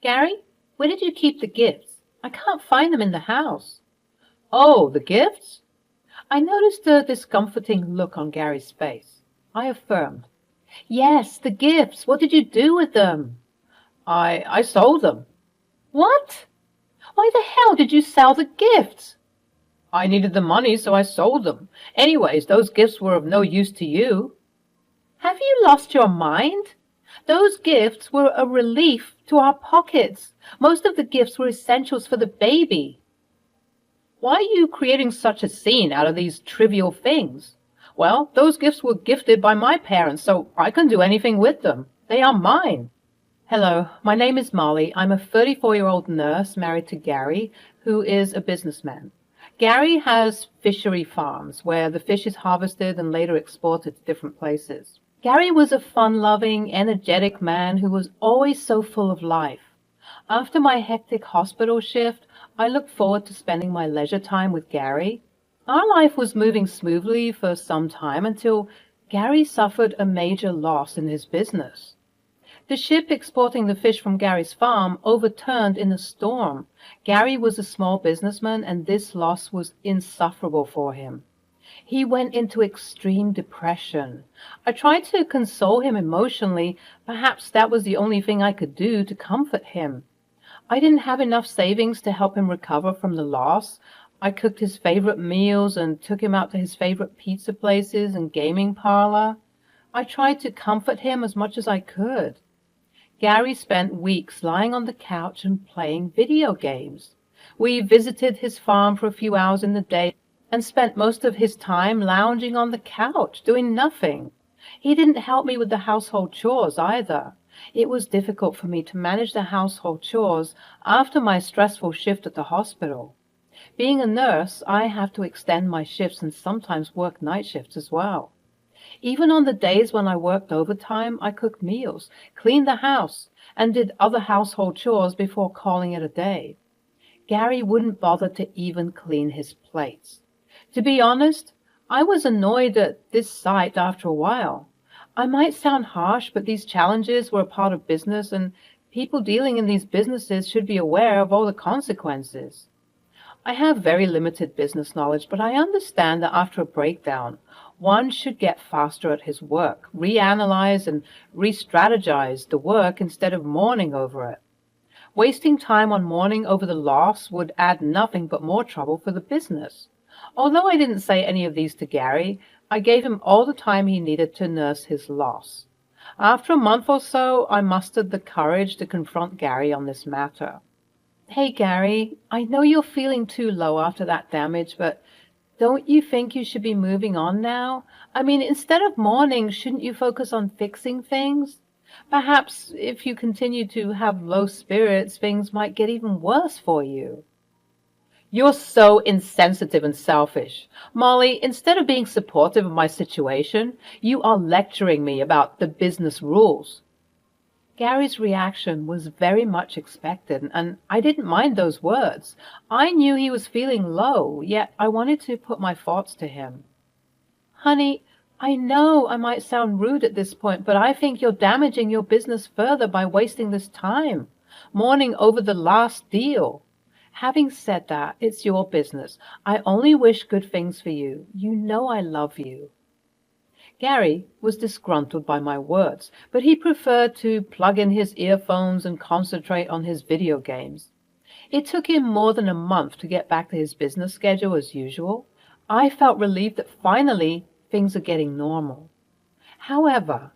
Gary, where did you keep the gifts? I can't find them in the house. Oh, the gifts? I noticed a discomforting look on Gary's face. I affirmed. Yes, the gifts. What did you do with them? I sold them. What? Why the hell did you sell the gifts? I needed the money, so I sold them. Anyways, those gifts were of no use to you. Have you lost your mind? Those gifts were a relief to our pockets. Most of the gifts were essentials for the baby. Why are you creating such a scene out of these trivial things? Well, those gifts were gifted by my parents, so I can do anything with them. They are mine. Hello, my name is Molly. I'm a 34-year-old nurse married to Gary, who is a businessman. Gary has fishery farms where the fish is harvested and later exported to different places. Gary was a fun-loving, energetic man who was always so full of life. After my hectic hospital shift, I looked forward to spending my leisure time with Gary. Our life was moving smoothly for some time until Gary suffered a major loss in his business. The ship exporting the fish from Gary's farm overturned in a storm. Gary was a small businessman, and this loss was insufferable for him. He went into extreme depression. I tried to console him emotionally. Perhaps that was the only thing I could do to comfort him. I didn't have enough savings to help him recover from the loss. I cooked his favorite meals and took him out to his favorite pizza places and gaming parlor. I tried to comfort him as much as I could. Gary spent weeks lying on the couch and playing video games. We visited his farm for a few hours in the day and spent most of his time lounging on the couch, doing nothing. He didn't help me with the household chores either. It was difficult for me to manage the household chores after my stressful shift at the hospital. Being a nurse, I have to extend my shifts and sometimes work night shifts as well. Even on the days when I worked overtime, I cooked meals, cleaned the house, and did other household chores before calling it a day. Gary wouldn't bother to even clean his plates. To be honest, I was annoyed at this sight after a while. I might sound harsh, but these challenges were a part of business, and people dealing in these businesses should be aware of all the consequences. I have very limited business knowledge, but I understand that after a breakdown, one should get faster at his work, reanalyze and re-strategize the work instead of mourning over it. Wasting time on mourning over the loss would add nothing but more trouble for the business. Although I didn't say any of these to Gary, I gave him all the time he needed to nurse his loss. After a month or so, I mustered the courage to confront Gary on this matter. Hey, Gary, I know you're feeling too low after that damage, but don't you think you should be moving on now? I mean, instead of mourning, shouldn't you focus on fixing things? Perhaps if you continue to have low spirits, things might get even worse for you. You're so insensitive and selfish. Molly, instead of being supportive of my situation, you are lecturing me about the business rules. Gary's reaction was very much expected, and I didn't mind those words. I knew he was feeling low, yet I wanted to put my thoughts to him. Honey, I know I might sound rude at this point, but I think you're damaging your business further by wasting this time, mourning over the last deal. Having said that, it's your business. I only wish good things for you. You know I love you. Gary was disgruntled by my words, but he preferred to plug in his earphones and concentrate on his video games. It took him more than a month to get back to his business schedule as usual. I felt relieved that finally things are getting normal. However,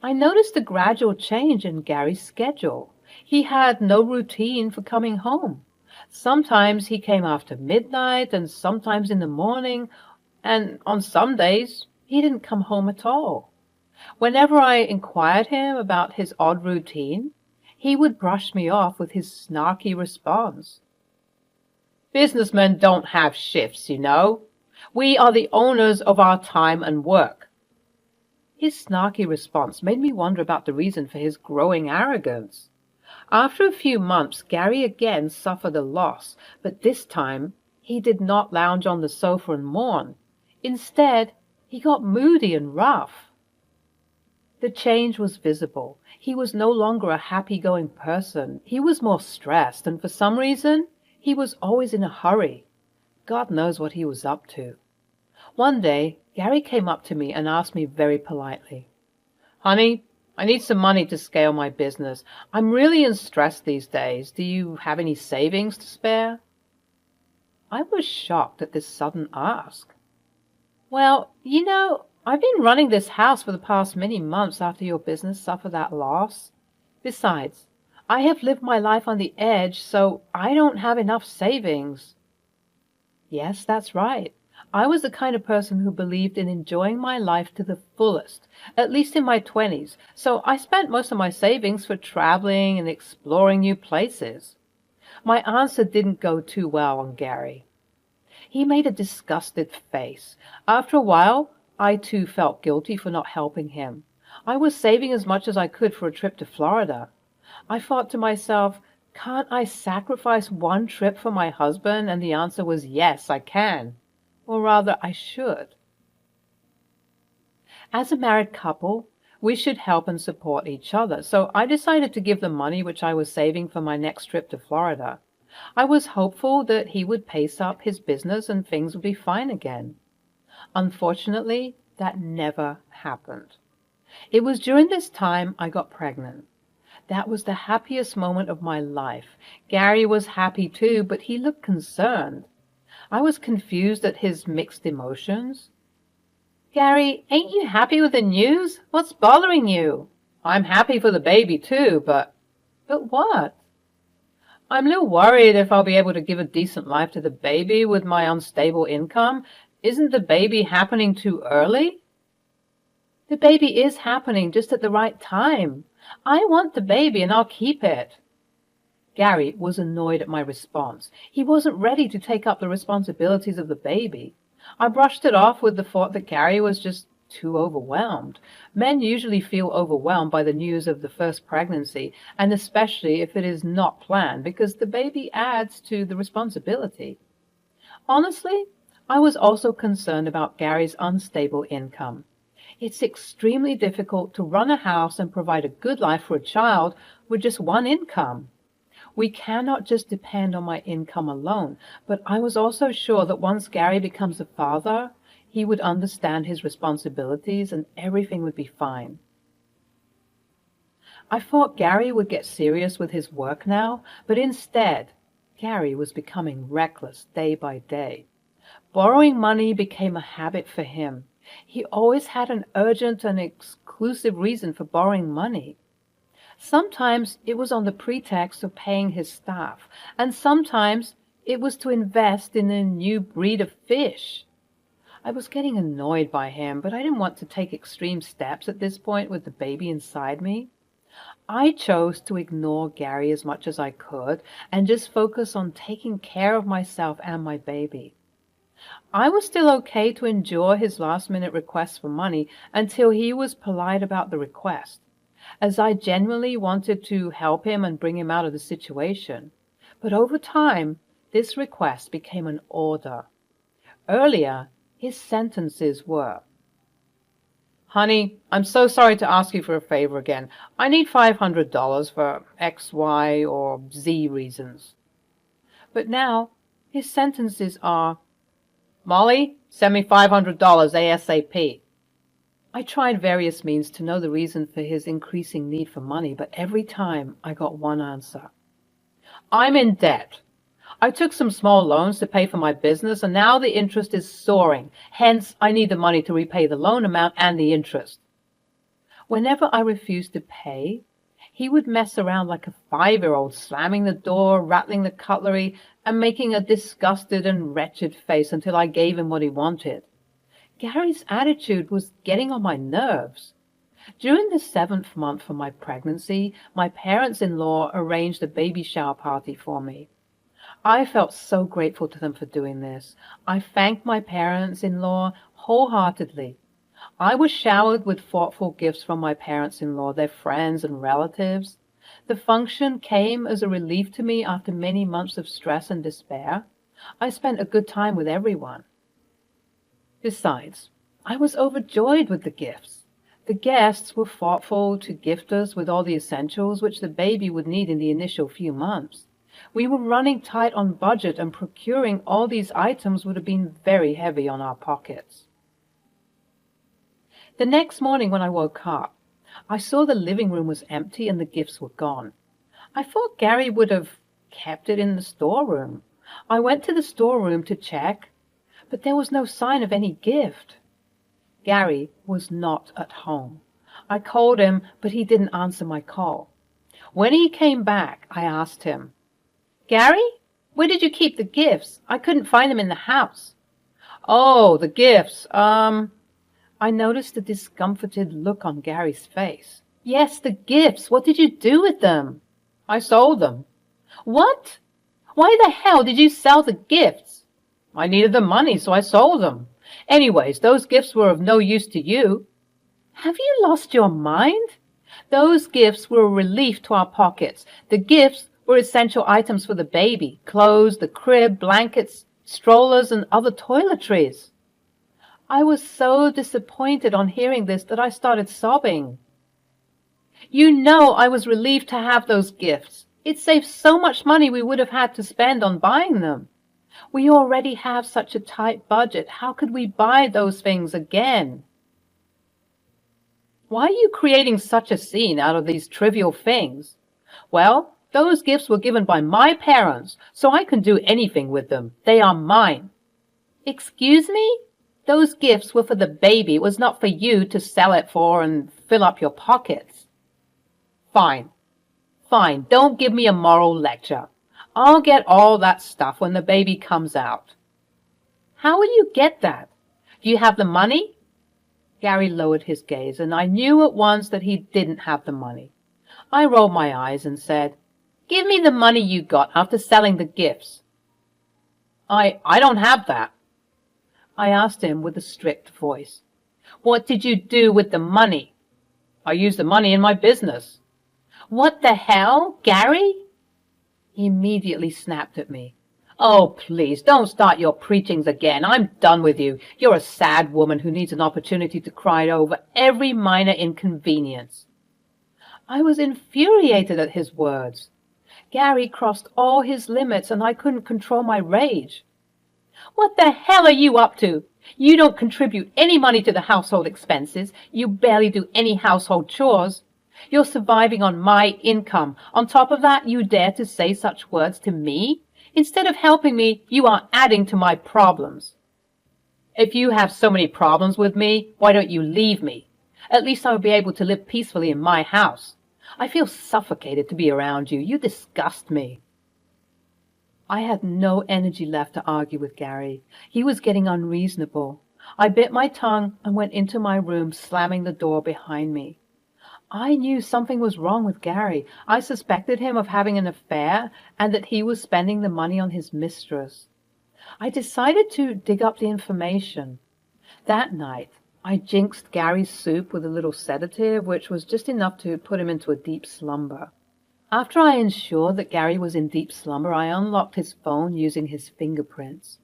I noticed a gradual change in Gary's schedule. He had no routine for coming home. Sometimes he came after midnight and sometimes in the morning, and on some days he didn't come home at all. Whenever I inquired him about his odd routine, he would brush me off with his snarky response. Businessmen don't have shifts, you know. We are the owners of our time and work. His snarky response made me wonder about the reason for his growing arrogance. After a few months, Gary again suffered a loss, but this time he did not lounge on the sofa and mourn. Instead, he got moody and rough. The change was visible. He was no longer a happy-going person. He was more stressed, and for some reason, he was always in a hurry. God knows what he was up to. One day, Gary came up to me and asked me very politely, "Honey, I need some money to scale my business. I'm really in stress these days. Do you have any savings to spare?" I was shocked at this sudden ask. "Well, I've been running this house for the past many months after your business suffered that loss. Besides, I have lived my life on the edge, so I don't have enough savings." Yes, that's right. I was the kind of person who believed in enjoying my life to the fullest, at least in my 20s, so I spent most of my savings for traveling and exploring new places. My answer didn't go too well on Gary. He made a disgusted face. After a while, I too felt guilty for not helping him. I was saving as much as I could for a trip to Florida. I thought to myself, can't I sacrifice one trip for my husband? And the answer was yes, I can. Or rather, I should. As a married couple, we should help and support each other, so I decided to give the money which I was saving for my next trip to Florida. I was hopeful that he would pace up his business and things would be fine again. Unfortunately, that never happened. It was during this time I got pregnant. That was the happiest moment of my life. Gary was happy too, but he looked concerned. I was confused at his mixed emotions. "Gary, ain't you happy with the news? What's bothering you?" "I'm happy for the baby too, but—" "But what?" "I'm a little worried if I'll be able to give a decent life to the baby with my unstable income. Isn't the baby happening too early?" "The baby is happening just at the right time. I want the baby and I'll keep it." Gary was annoyed at my response. He wasn't ready to take up the responsibilities of the baby. I brushed it off with the thought that Gary was just too overwhelmed. Men usually feel overwhelmed by the news of the first pregnancy, and especially if it is not planned, because the baby adds to the responsibility. Honestly, I was also concerned about Gary's unstable income. It's extremely difficult to run a house and provide a good life for a child with just one income. We cannot just depend on my income alone, but I was also sure that once Gary becomes a father, he would understand his responsibilities and everything would be fine. I thought Gary would get serious with his work now, but instead, Gary was becoming reckless day by day. Borrowing money became a habit for him. He always had an urgent and exclusive reason for borrowing money. Sometimes it was on the pretext of paying his staff, and sometimes it was to invest in a new breed of fish. I was getting annoyed by him, but I didn't want to take extreme steps at this point with the baby inside me. I chose to ignore Gary as much as I could and just focus on taking care of myself and my baby. I was still okay to endure his last-minute requests for money until he was polite about the request, as I genuinely wanted to help him and bring him out of the situation. But over time, this request became an order. Earlier, his sentences were, "Honey, I'm so sorry to ask you for a favor again. I need $500 for X, Y, or Z reasons." But now, his sentences are, "Molly, send me $500 ASAP." I tried various means to know the reason for his increasing need for money, but every time I got one answer. "I'm in debt. I took some small loans to pay for my business, and now the interest is soaring. Hence, I need the money to repay the loan amount and the interest." Whenever I refused to pay, he would mess around like a 5-year-old, slamming the door, rattling the cutlery, and making a disgusted and wretched face until I gave him what he wanted. Gary's attitude was getting on my nerves. During the 7th month of my pregnancy, my parents-in-law arranged a baby shower party for me. I felt so grateful to them for doing this. I thanked my parents-in-law wholeheartedly. I was showered with thoughtful gifts from my parents-in-law, their friends and relatives. The function came as a relief to me after many months of stress and despair. I spent a good time with everyone. Besides, I was overjoyed with the gifts. The guests were thoughtful to gift us with all the essentials which the baby would need in the initial few months. We were running tight on budget, and procuring all these items would have been very heavy on our pockets. The next morning when I woke up, I saw the living room was empty and the gifts were gone. I thought Gary would have kept it in the storeroom. I went to the storeroom to check, but there was no sign of any gift. Gary was not at home. I called him, but he didn't answer my call. When he came back, I asked him, "Gary, where did you keep the gifts? I couldn't find them in the house." "Oh, the gifts, I noticed a discomforted look on Gary's face. "Yes, the gifts. What did you do with them?" "I sold them." "What? Why the hell did you sell the gifts?" "I needed the money, so I sold them. Anyways, those gifts were of no use to you." "Have you lost your mind? Those gifts were a relief to our pockets. The gifts were essential items for the baby: clothes, the crib, blankets, strollers, and other toiletries." I was so disappointed on hearing this that I started sobbing. "You know I was relieved to have those gifts. It saved so much money we would have had to spend on buying them. We already have such a tight budget. How could we buy those things again?" "Why are you creating such a scene out of these trivial things?" "Well, those gifts were given by my parents, so I can do anything with them. They are mine." "Excuse me? Those gifts were for the baby. It was not for you to sell it for and fill up your pockets." Fine. Fine. Don't give me a moral lecture. I'll get all that stuff when the baby comes out." "How will you get that? Do you have the money?" Gary lowered his gaze, and I knew at once that he didn't have the money. I rolled my eyes and said, "Give me the money you got after selling the gifts." I don't have that." I asked him with a strict voice. "What did you do with the money?" "I used the money in my business." "What the hell, Gary?" He immediately snapped at me. "Oh, please, don't start your preachings again. I'm done with you. You're a sad woman who needs an opportunity to cry over every minor inconvenience." I was infuriated at his words. Gary crossed all his limits, and I couldn't control my rage. "What the hell are you up to? You don't contribute any money to the household expenses. You barely do any household chores. You're surviving on my income. On top of that, you dare to say such words to me? Instead of helping me, you are adding to my problems." "If you have so many problems with me, why don't you leave me? At least I will be able to live peacefully in my house. I feel suffocated to be around you. You disgust me." I had no energy left to argue with Gary. He was getting unreasonable. I bit my tongue and went into my room, slamming the door behind me. I knew something was wrong with Gary. I suspected him of having an affair and that he was spending the money on his mistress. I decided to dig up the information. That night, I jinxed Gary's soup with a little sedative, which was just enough to put him into a deep slumber. After I ensured that Gary was in deep slumber, I unlocked his phone using his fingerprints.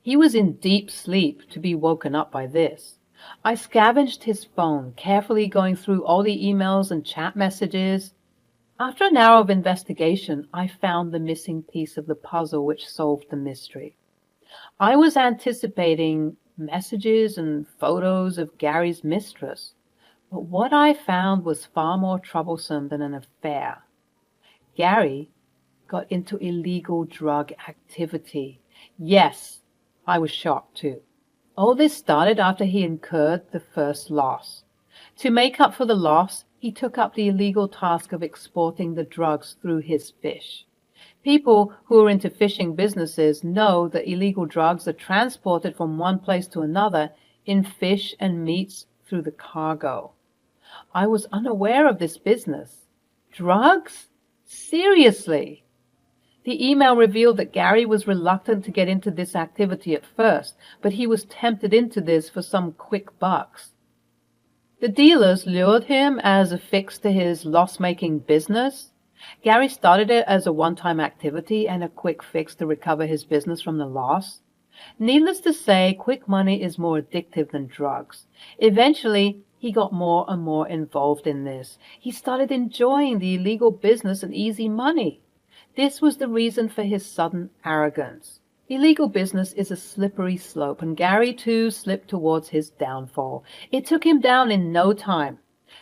He was in deep sleep to be woken up by this. I scavenged his phone, carefully going through all the emails and chat messages. After an hour of investigation, I found the missing piece of the puzzle which solved the mystery. I was anticipating messages and photos of Gary's mistress, but what I found was far more troublesome than an affair. Gary got into illegal drug activity. Yes, I was shocked too. All this started after he incurred the first loss. To make up for the loss, he took up the illegal task of exporting the drugs through his fish. People who are into fishing businesses know that illegal drugs are transported from one place to another in fish and meats through the cargo. I was unaware of this business. Drugs? Seriously? The email revealed that Gary was reluctant to get into this activity at first, but he was tempted into this for some quick bucks. The dealers lured him as a fix to his loss-making business. Gary started it as a one-time activity and a quick fix to recover his business from the loss. Needless to say, quick money is more addictive than drugs. Eventually, He got more and more involved in this. He started enjoying the illegal business and easy money. This was the reason for his sudden arrogance. Illegal business is a slippery slope, and Gary too slipped towards his downfall. It took him down in no time.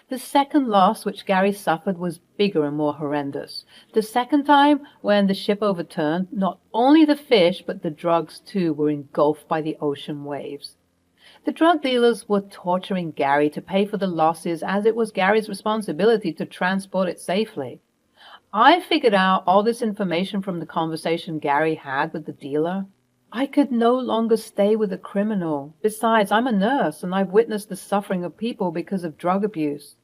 The second loss which Gary suffered was bigger and more horrendous. The second time, when the ship overturned, not only the fish, but the drugs too were engulfed by the ocean waves. The drug dealers were torturing Gary to pay for the losses, as it was Gary's responsibility to transport it safely. I figured out all this information from the conversation Gary had with the dealer. I could no longer stay with a criminal. Besides, I'm a nurse, and I've witnessed the suffering of people because of drug abuse.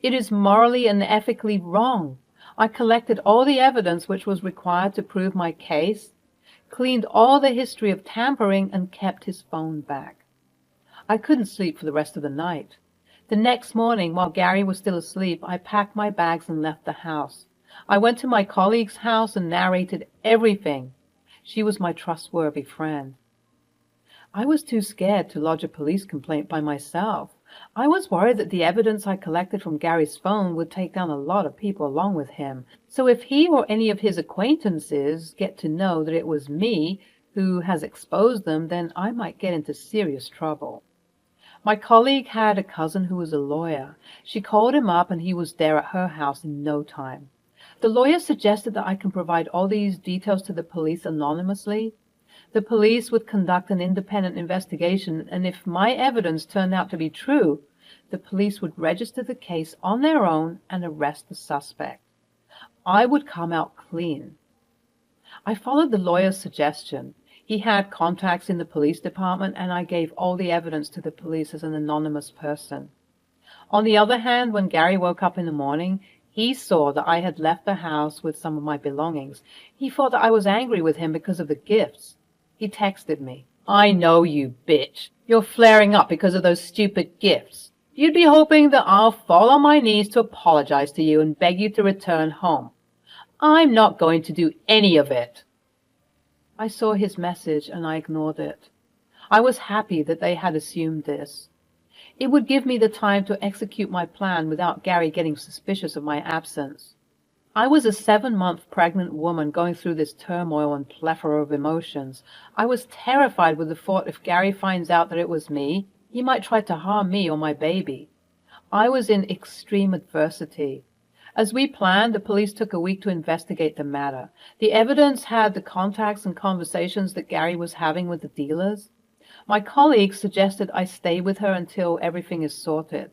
It is morally and ethically wrong. I collected all the evidence which was required to prove my case, cleaned all the history of tampering, and kept his phone back. I couldn't sleep for the rest of the night. The next morning, while Gary was still asleep, I packed my bags and left the house. I went to my colleague's house and narrated everything. She was my trustworthy friend. I was too scared to lodge a police complaint by myself. I was worried that the evidence I collected from Gary's phone would take down a lot of people along with him. So if he or any of his acquaintances get to know that it was me who has exposed them, then I might get into serious trouble. My colleague had a cousin who was a lawyer. She called him up, and he was there at her house in no time. The lawyer suggested that I can provide all these details to the police anonymously. The police would conduct an independent investigation, and if my evidence turned out to be true, the police would register the case on their own and arrest the suspect. I would come out clean. I followed the lawyer's suggestion. He had contacts in the police department, and I gave all the evidence to the police as an anonymous person. On the other hand, when Gary woke up in the morning, he saw that I had left the house with some of my belongings. He thought that I was angry with him because of the gifts. He texted me, "I know you, bitch. You're flaring up because of those stupid gifts. You'd be hoping that I'll fall on my knees to apologize to you and beg you to return home. I'm not going to do any of it." I saw his message and I ignored it. I was happy that they had assumed this. It would give me the time to execute my plan without Gary getting suspicious of my absence. I was a 7-month pregnant woman going through this turmoil and plethora of emotions. I was terrified with the thought if Gary finds out that it was me, he might try to harm me or my baby. I was in extreme adversity. As we planned, the police took a week to investigate the matter. The evidence had the contacts and conversations that Gary was having with the dealers. My colleague suggested I stay with her until everything is sorted.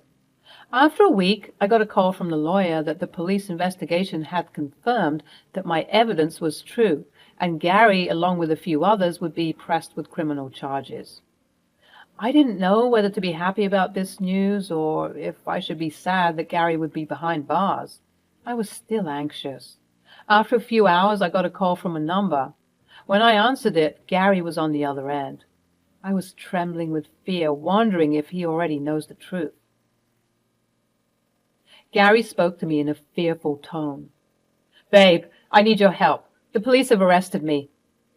After a week, I got a call from the lawyer that the police investigation had confirmed that my evidence was true, and Gary, along with a few others, would be pressed with criminal charges. I didn't know whether to be happy about this news or if I should be sad that Gary would be behind bars. I was still anxious. After a few hours, I got a call from a number. When I answered it, Gary was on the other end. I was trembling with fear, wondering if he already knows the truth. Gary spoke to me in a fearful tone. "Babe, I need your help. The police have arrested me.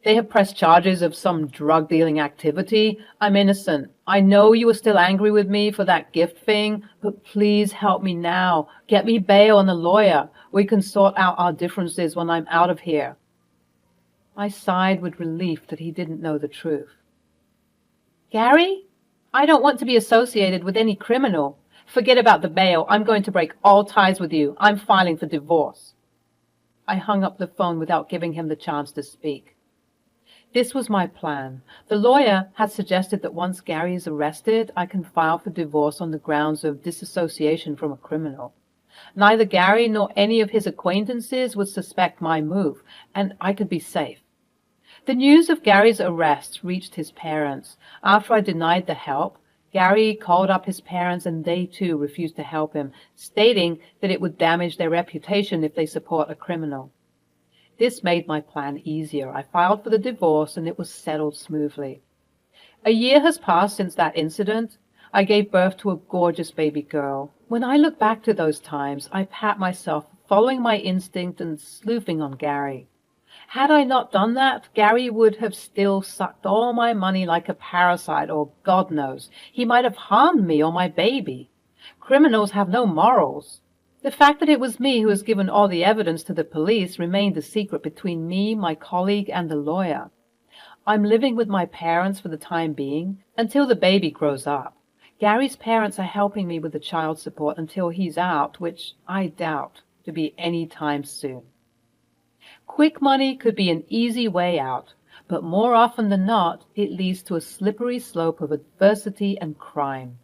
They have pressed charges of some drug-dealing activity. I'm innocent. I know you were still angry with me for that gift thing, but please help me now. Get me bail and a lawyer. We can sort out our differences when I'm out of here." I sighed with relief that he didn't know the truth. "Gary, I don't want to be associated with any criminal. Forget about the bail. I'm going to break all ties with you. I'm filing for divorce." I hung up the phone without giving him the chance to speak. This was my plan. The lawyer had suggested that once Gary is arrested, I can file for divorce on the grounds of disassociation from a criminal. Neither Gary nor any of his acquaintances would suspect my move, and I could be safe. The news of Gary's arrest reached his parents. After I denied the help, Gary called up his parents, and they too refused to help him, stating that it would damage their reputation if they support a criminal. This made my plan easier. I filed for the divorce, and it was settled smoothly. A year has passed since that incident. I gave birth to a gorgeous baby girl. When I look back to those times, I pat myself, following my instinct and sleuthing on Gary. Had I not done that, Gary would have still sucked all my money like a parasite, or God knows, he might have harmed me or my baby. Criminals have no morals. The fact that it was me who has given all the evidence to the police remained a secret between me, my colleague, and the lawyer. I'm living with my parents for the time being, until the baby grows up. Gary's parents are helping me with the child support until he's out, which I doubt to be any time soon. Quick money could be an easy way out, but more often than not, it leads to a slippery slope of adversity and crime.